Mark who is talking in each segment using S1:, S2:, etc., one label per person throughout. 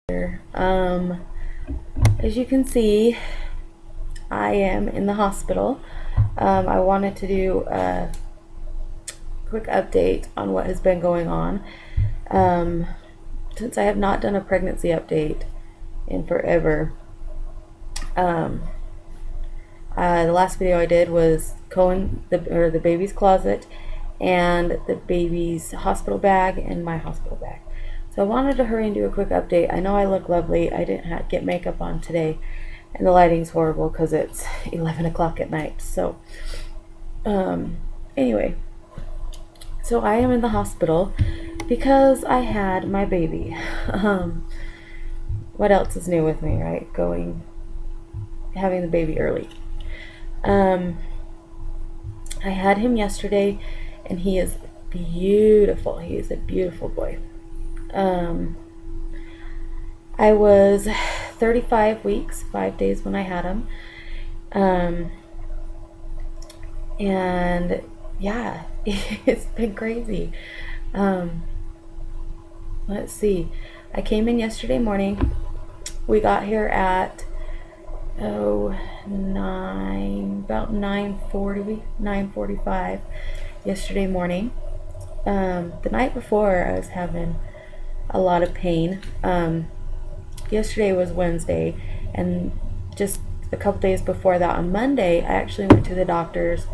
S1: As you can see, I am in the hospital. I wanted to do a quick update on what has been going on. Since I have not done a pregnancy update in forever, the last video I did was the baby's closet and the baby's hospital bag and my hospital bag. So I wanted to hurry and do a quick update. I know I look lovely. I didn't get makeup on today, and the lighting's horrible because it's 11 o'clock at night. So anyway, so I am in the hospital because I had my baby. What else is new with me, right? Having the baby early. I had him yesterday, and he is beautiful. He is a beautiful boy. I was 35 weeks, 5 days when I had him. And yeah, it's been crazy. Let's see. I came in yesterday morning. We got here at about 9:45 yesterday morning. The night before I was having a lot of pain. Yesterday was Wednesday, and just a couple days before that, on Monday, I actually went to the doctor's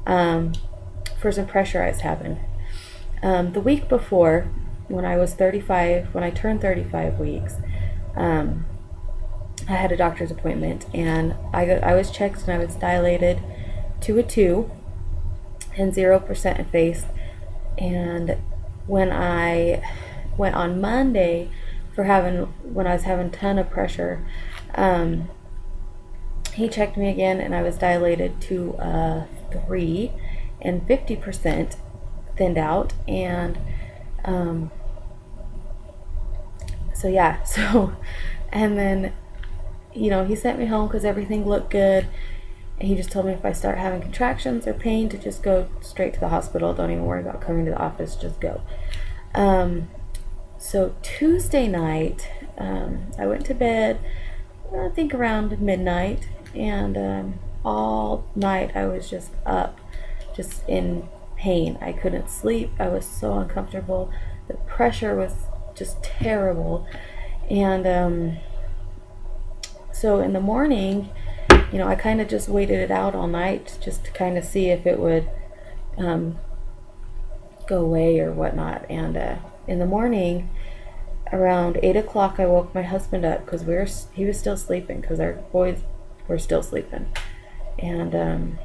S1: for some pressure I was having. The week before, when I turned 35 weeks, I had a doctor's appointment, and I was checked, and I was dilated to a 2 and 0% effaced. And when I went on Monday when I was having a ton of pressure, he checked me again, and I was dilated to 3 and 50% thinned out. And and then he sent me home because everything looked good, and he just told me if I start having contractions or pain to just go straight to the hospital. Don't even worry about coming to the office, just go. So Tuesday night, I went to bed, I think around midnight, and all night I was just up, just in pain. I couldn't sleep. I was so uncomfortable. The pressure was just terrible. And so in the morning, I kind of just waited it out all night just to kind of see if it would go away or whatnot. And in the morning, around 8 o'clock, I woke my husband up because he was still sleeping because our boys were still sleeping. And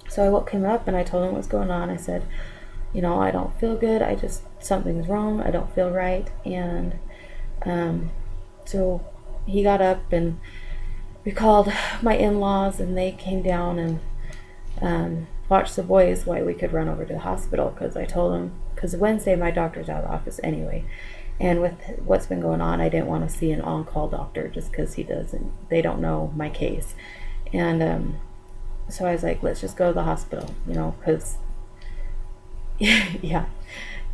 S1: so I woke him up, and I told him what's going on. I said, I don't feel good. Something's wrong. I don't feel right. And so he got up, and we called my in-laws, and they came down and watched the boys while we could run over to the hospital, because I told them, because Wednesday my doctor's out of the office anyway, and with what's been going on, I didn't want to see an on-call doctor just because they don't know my case. And so I was like, let's just go to the hospital, because yeah.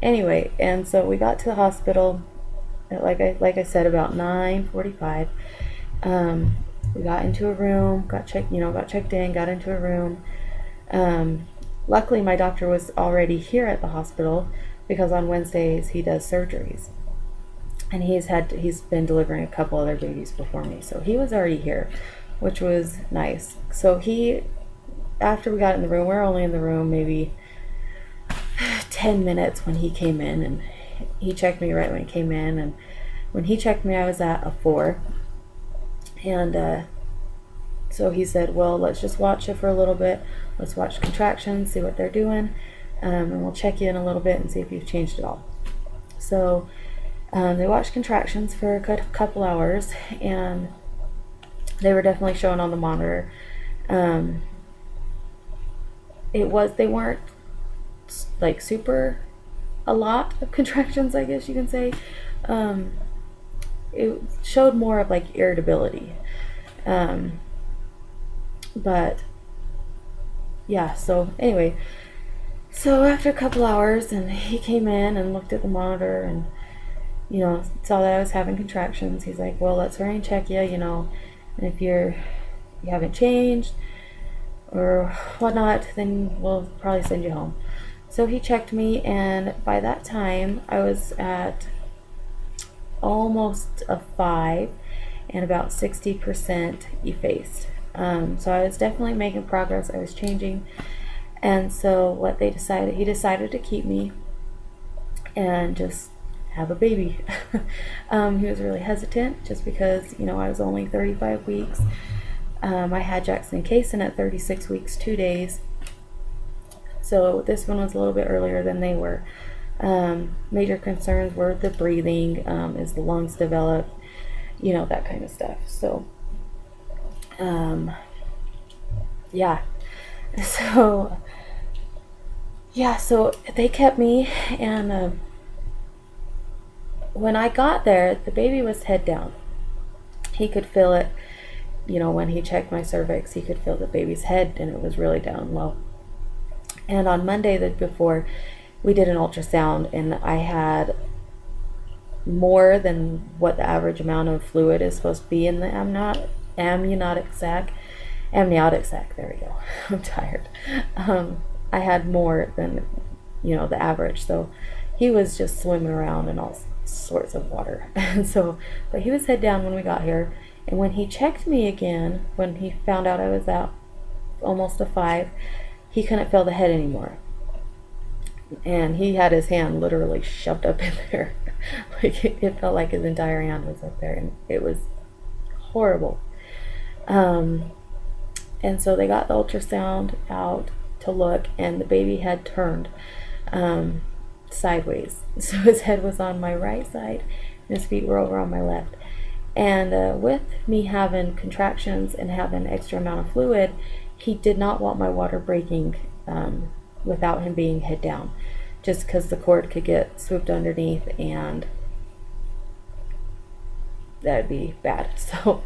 S1: Anyway, and so we got to the hospital at, like I said, about 9:45. We got into a room, got checked in, got into a room. Luckily my doctor was already here at the hospital, because on Wednesdays he does surgeries, and he's been delivering a couple other babies before me, so he was already here, which was nice. So after we got in the room, we were only in the room maybe 10 minutes when he came in, and he checked me right when he came in, and when he checked me I was at a 4. And so he said, well, let's just watch it for a little bit. Let's watch contractions, see what they're doing, and we'll check you in a little bit and see if you've changed at all. So they watched contractions for a couple hours, and they were definitely showing on the monitor. They weren't like super a lot of contractions, I guess you can say. It showed more of like irritability. But yeah, so anyway, so after a couple hours, and he came in and looked at the monitor, and saw that I was having contractions. He's like, well, let's hurry and check you, and if you haven't changed or whatnot, then we'll probably send you home. So he checked me, and by that time, I was at almost a 5 and about 60% effaced. So I was definitely making progress. I was changing. And so he decided to keep me and just have a baby. He was really hesitant just because, I was only 35 weeks. I had Jackson and Kaysen at 36 weeks, 2 days. So this one was a little bit earlier than they were. Major concerns were the breathing, is the lungs developed, that kind of stuff. So, yeah. So they kept me, and when I got there, the baby was head down. He could feel it, when he checked my cervix, he could feel the baby's head, and it was really down low. And on Monday before, we did an ultrasound, and I had more than what the average amount of fluid is supposed to be in the amniotic sac. There we go. I'm tired. I had more than, the average. So he was just swimming around in all sorts of water. And so, but he was head down when we got here. And when he checked me again, when he found out I was at almost a 5, he couldn't feel the head anymore. And he had his hand literally shoved up in there. Like it felt like his entire hand was up there, and it was horrible. And so they got the ultrasound out to look, and the baby had turned sideways. So his head was on my right side, and his feet were over on my left. And with me having contractions and having an extra amount of fluid, he did not want my water breaking without him being head down, just because the cord could get swooped underneath, and that'd be bad. So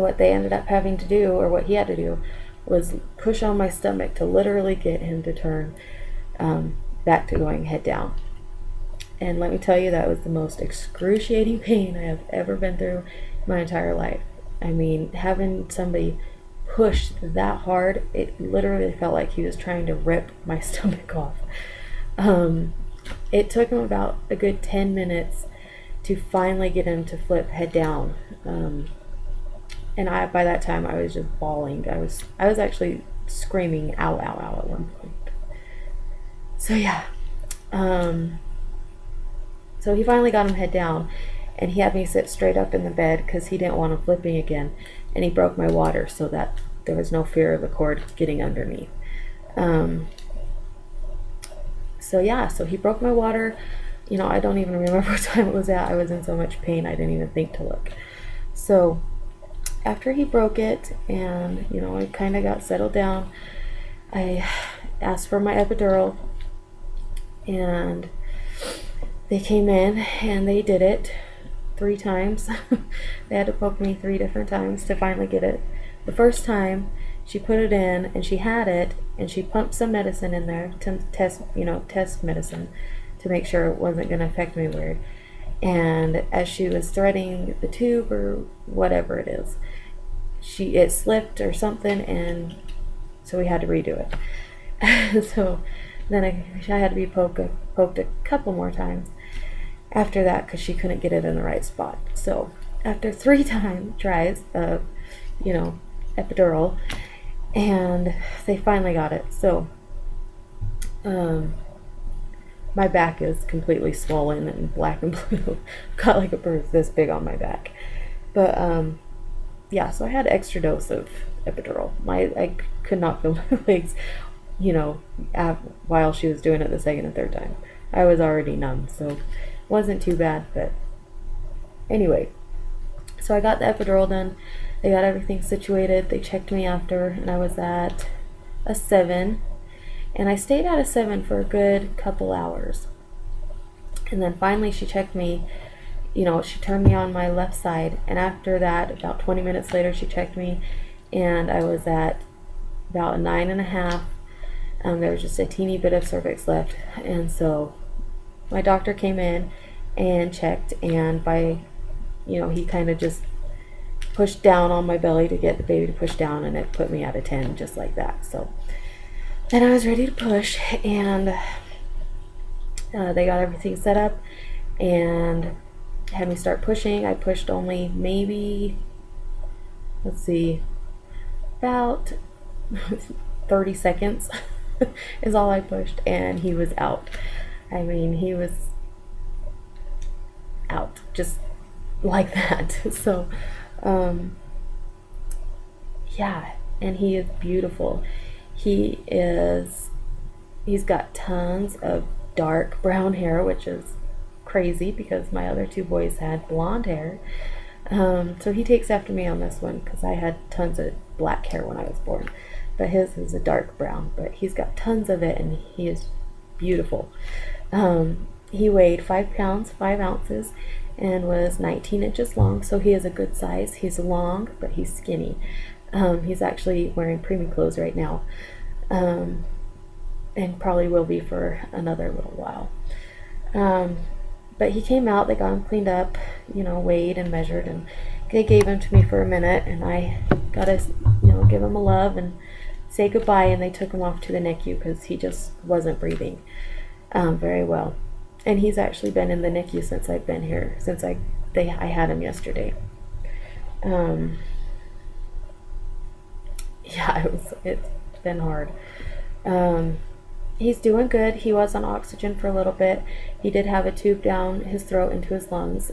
S1: what they ended up having to do, or what he had to do, was push on my stomach to literally get him to turn back to going head down. And let me tell you, that was the most excruciating pain I have ever been through my entire life. I mean, having somebody push that hard, it literally felt like he was trying to rip my stomach off. It took him about a good 10 minutes to finally get him to flip head down. And by that time I was just bawling. I was actually screaming ow, ow, ow at one point. So yeah. So he finally got him head down, and he had me sit straight up in the bed because he didn't want him flipping again. And he broke my water so that there was no fear of the cord getting underneath. So he broke my water. I don't even remember what time it was at. I was in so much pain I didn't even think to look. So after he broke it, and I kind of got settled down, I asked for my epidural, and they came in and they did it 3 times. They had to poke me 3 different times to finally get it. The first time she put it in, and she had it, and she pumped some medicine in there to test medicine to make sure it wasn't going to affect me weird. And as she was threading the tube or whatever it is, it slipped or something, and so we had to redo it. So then I had to be poked a couple more times after that because she couldn't get it in the right spot. So after 3 tries of epidural, and they finally got it. So my back is completely swollen and black and blue. Got like a bruise this big on my back. But yeah, so I had extra dose of epidural. I could not feel my legs, while she was doing it the second and third time. I was already numb, so it wasn't too bad. But anyway, so I got the epidural done. They got everything situated. They checked me after, and I was at a 7. And I stayed at a 7 for a good couple hours. And then finally she checked me, she turned me on my left side. And after that, about 20 minutes later, she checked me, and I was at about a 9.5. There was just a teeny bit of cervix left. And so my doctor came in, and checked, and by, he kind of just pushed down on my belly to get the baby to push down, and it put me at a 10 just like that. So then I was ready to push, and they got everything set up and had me start pushing. I pushed only maybe, let's see, about 30 seconds is all I pushed, and he was out. I mean, he was out just like that. So yeah, and he is beautiful. He's got tons of dark brown hair, which is crazy because my other two boys had blonde hair. So he takes after me on this one because I had tons of black hair when I was born, but his is a dark brown, but he's got tons of it, and he is beautiful. He weighed 5 pounds 5 ounces and was 19 inches long, so he is a good size. He's long, but he's skinny. He's actually wearing preemie clothes right now, and probably will be for another little while. But he came out, they got him cleaned up, weighed and measured, and they gave him to me for a minute, and I got to, give him a love and say goodbye, and they took him off to the NICU because he just wasn't breathing very well. And he's actually been in the NICU since I've been here, since I had him yesterday. Yeah, it's been hard. He's doing good. He was on oxygen for a little bit. He did have a tube down his throat into his lungs,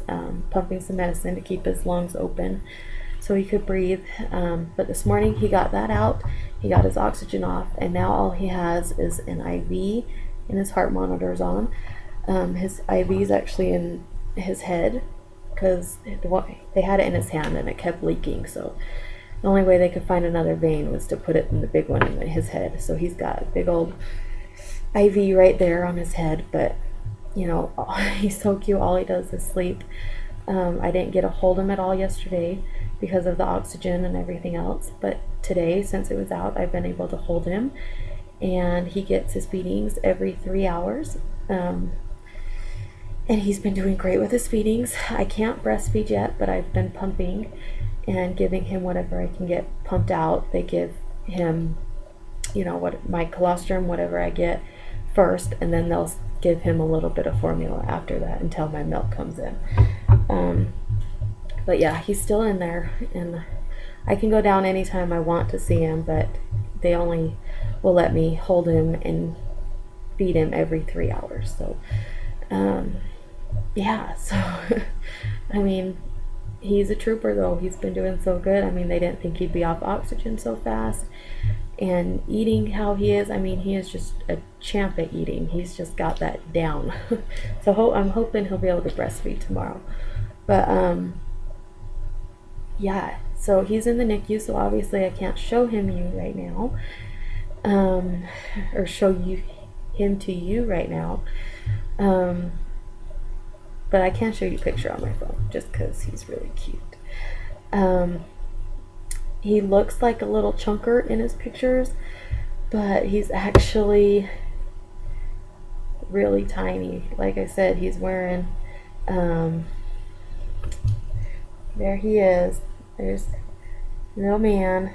S1: pumping some medicine to keep his lungs open so he could breathe. But this morning he got that out. He got his oxygen off, and now all he has is an IV and his heart monitor's on. His IV is actually in his head because they had it in his hand and it kept leaking. So the only way they could find another vein was to put it in the big one in his head. So he's got a big old IV right there on his head, but he's so cute. All he does is sleep. I didn't get to hold him at all yesterday because of the oxygen and everything else, but today, since it was out, I've been able to hold him, and he gets his feedings every 3 hours. And he's been doing great with his feedings. I can't breastfeed yet, but I've been pumping and giving him whatever I can get pumped out. They give him, what my colostrum, whatever I get first, and then they'll give him a little bit of formula after that until my milk comes in. But yeah, he's still in there, and I can go down anytime I want to see him, but they only will let me hold him and feed him every 3 hours. So yeah, so I mean, he's a trooper though. He's been doing so good. I mean, they didn't think he'd be off oxygen so fast, and eating how he is, I mean, he is just a champ at eating. He's just got that down. So I'm hoping he'll be able to breastfeed tomorrow. But yeah, so he's in the NICU, so obviously I can't show him you right now, or show him to you right now. But I can show you a picture on my phone just because he's really cute. He looks like a little chunker in his pictures, but he's actually really tiny. Like I said, he's wearing, there he is. There's no man.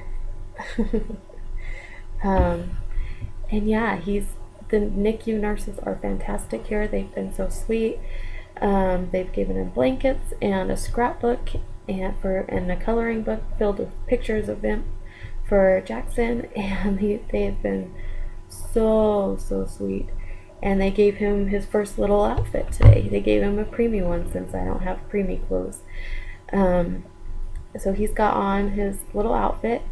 S1: And yeah, the NICU nurses are fantastic here. They've been so sweet. They've given him blankets and a scrapbook and a coloring book filled with pictures of him for Jackson, and they've been so sweet. And they gave him his first little outfit today. They gave him a preemie one since I don't have preemie clothes. So he's got on his little outfit,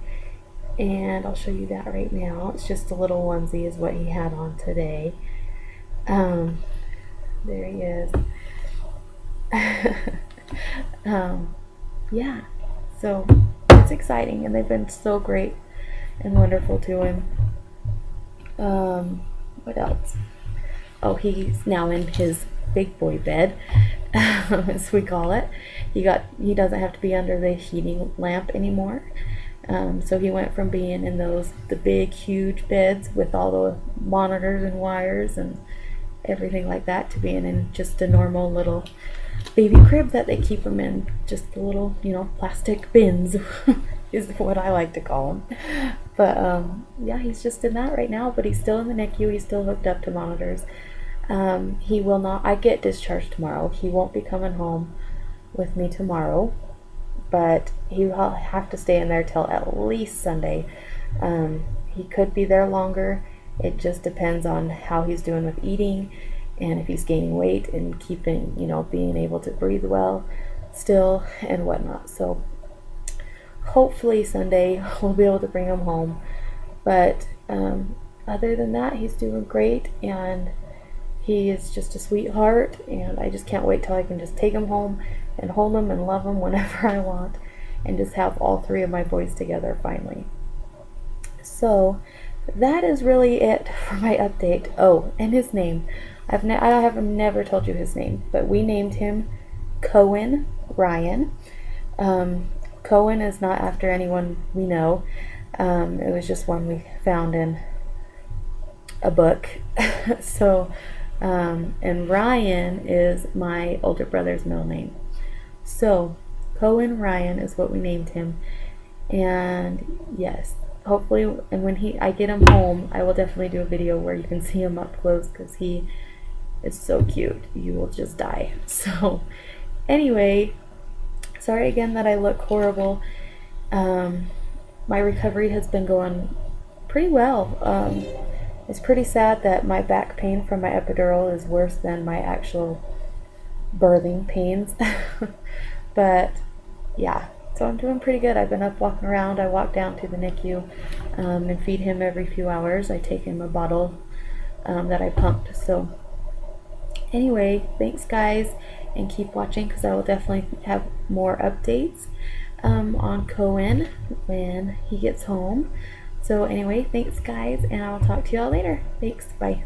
S1: and I'll show you that right now. It's just a little onesie is what he had on today. There he is. Yeah, so it's exciting, and they've been so great and wonderful to him. What else? Oh, he's now in his big boy bed, as we call it. He doesn't have to be under the heating lamp anymore. So he went from being in the big huge beds with all the monitors and wires and everything like that to being in just a normal little baby crib that they keep him in, just the little, plastic bins is what I like to call them. But yeah, he's just in that right now, but he's still in the NICU. He's still hooked up to monitors. He will not, I get discharged tomorrow. He won't be coming home with me tomorrow, but he will have to stay in there till at least Sunday. He could be there longer. It just depends on how he's doing with eating and if he's gaining weight and keeping, being able to breathe well still and whatnot. So hopefully Sunday we'll be able to bring him home. But other than that, he's doing great, and he is just a sweetheart, and I just can't wait till I can just take him home and hold him and love him whenever I want, and just have all three of my boys together finally. So that is really it for my update. Oh, and his name. I have never told you his name, but we named him Cohen Ryan. Cohen is not after anyone we know. It was just one we found in a book. So, and Ryan is my older brother's middle name. So, Cohen Ryan is what we named him. And yes, hopefully, and when I get him home, I will definitely do a video where you can see him up close, because he is so cute. You will just die. So, anyway, sorry again that I look horrible. My recovery has been going pretty well. It's pretty sad that my back pain from my epidural is worse than my actual birthing pains. But yeah, so I'm doing pretty good. I've been up walking around. I walk down to the NICU and feed him every few hours. I take him a bottle that I pumped. So anyway, thanks guys, and keep watching, because I will definitely have more updates on Cohen when he gets home. So anyway, thanks guys, and I'll talk to y'all later. Thanks, bye.